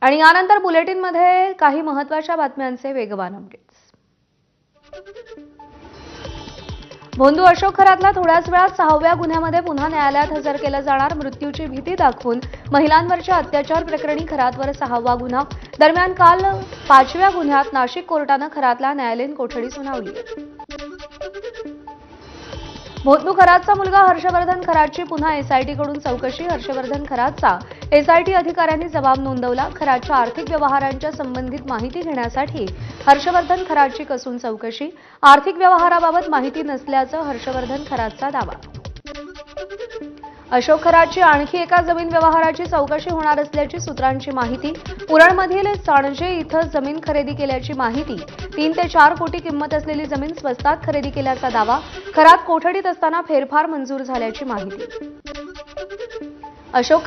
आणि यानंतर बुलेटिनमध्ये काही महत्त्वाच्या बातम्यांचे वेगवान अपडेट्स। भोंदू अशोक खरातला थोड्याच वेळात 6व्या गुन्ह्यामध्ये पुन्हा न्यायालयात हजर केलं जाणार। मृत्यूची भीती दाखवून महिलांवरच्या अत्याचार प्रकरणी खरातवर 6वा गुन्हा। दरम्यान काल 5व्या गुन्ह्यात नाशिक कोर्टानं खरातला न्यायालयीन कोठडी सुनावली। भोंदू खरातचा मुलगा हर्षवर्धन खरातची पुन्हा एसआयटीकडून चौकशी। हर्षवर्धन खरातचा एसआयटी अधिकाऱ्यांनी जबाब नोंदवला। खरातच्या आर्थिक व्यवहारांच्या संबंधित माहिती घेण्यासाठी हर्षवर्धन खरातची कसून चौकशी। आर्थिक व्यवहाराबाबत माहिती नसल्याचं हर्षवर्धन खरातचा दावा। अशोक खरातची आणखी एका जमीन व्यवहाराची चौकशी होणार असल्याची सूत्रांची माहिती। उरणमधील चाणजे इथं जमीन खरेदी केल्याची माहिती। 3 ते 4 कोटी किंमत असलेली जमीन स्वस्तात खरेदी केल्याचा दावा। खरात कोठडीत असताना फेरफार मंजूर झाल्याची माहिती। अशोक